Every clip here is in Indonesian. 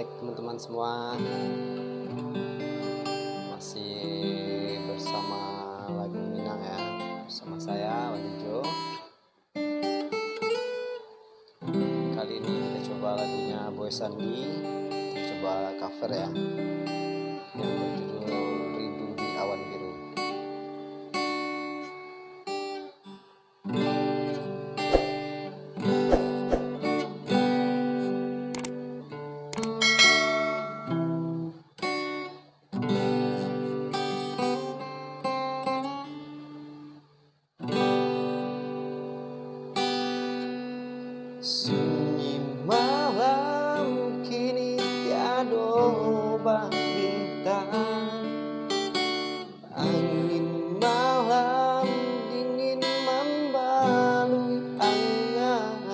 baik teman-teman semua. Masih bersama lagu Minang ya, bersama saya Wadijo. Kali ini kita coba lagunya Boy Sandi. Kita coba cover ya, yang berjudul Rindu di Awan Biru. Sunyi malam kini tiada obat bintang, angin malam dingin membalui angan,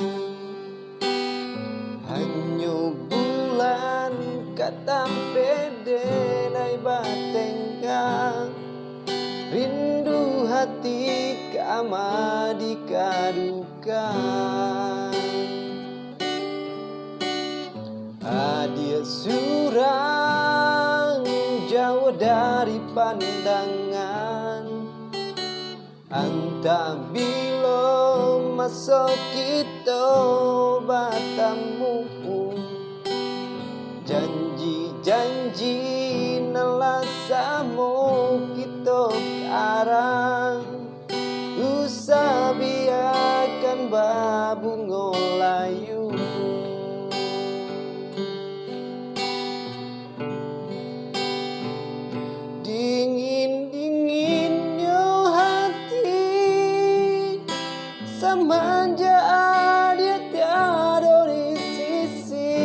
hanya bulan kata bedenai batenggang, rindu hati kama dikadukan. Dia surang jauh dari pandangan, anta bila masuk kita batamu, janji-janji nelasamu kita karang, usah biarkan babungo layu. Dingin-dinginnya hati semanja dia tiada di sisi,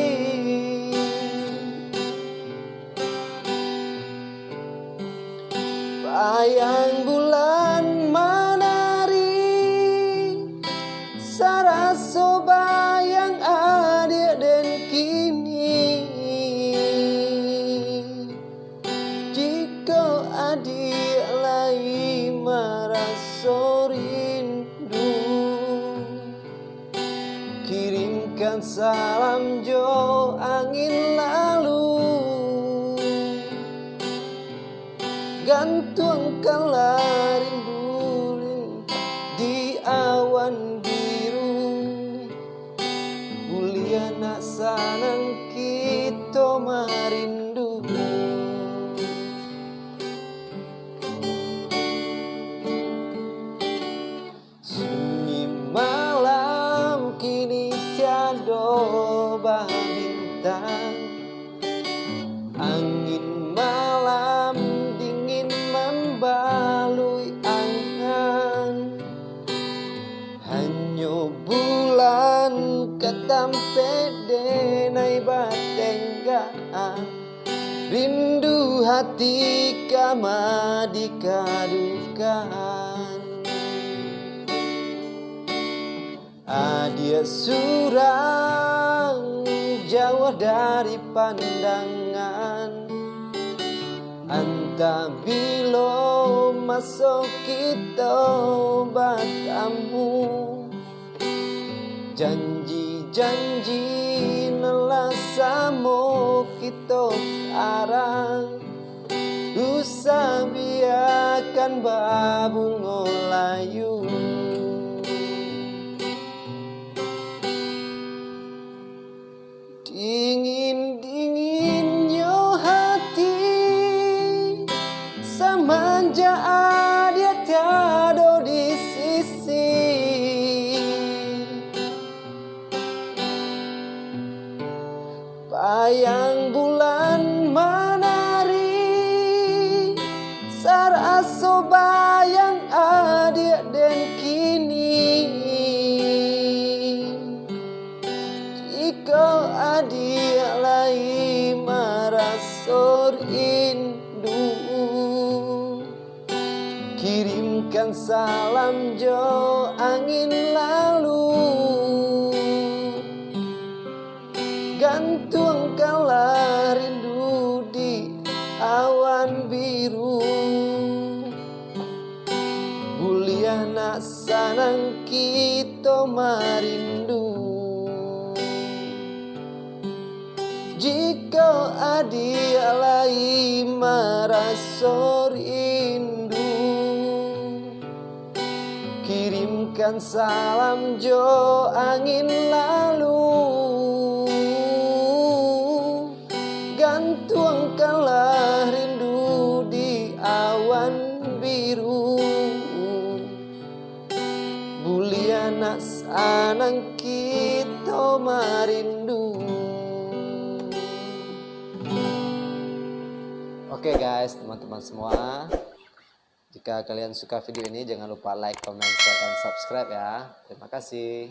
bayang bulan menari, sarasa bayang adik dan kini. Adik lagi merasa rindu, kirimkan salam jo angin lalu, gantungkanlah rindu di awan biru, mulia nak sanang kita merindu. Malam kini tiada bintang, angin malam dingin membalui angan, hanya bulan ketampe denai batenggang, rindu hati kama dikadukan. Dia surang jauh dari pandangan, anta bila masuk kita batamu, janji-janji nelasamu kita arang, usah biarkan babungo layu. Dingin-dinginnya hati semanja dia tiada di sisi, bayang bulan menari, sarasa bayang adik dan kini. Jika adik lagi merasa rindu, kirimkan salam jo angin lalu, gantungkanlah rindu di awan biru, mulia nak sanang kita merindu. jika adialai merasa rindu, kirimkan salam jo angin lalu, gantuangkanlah rindu di awan biru. Buliana sanang kita merindu. Oke guys, teman-teman semua, jika kalian suka video ini jangan lupa like, comment, share, dan subscribe ya. Terima kasih.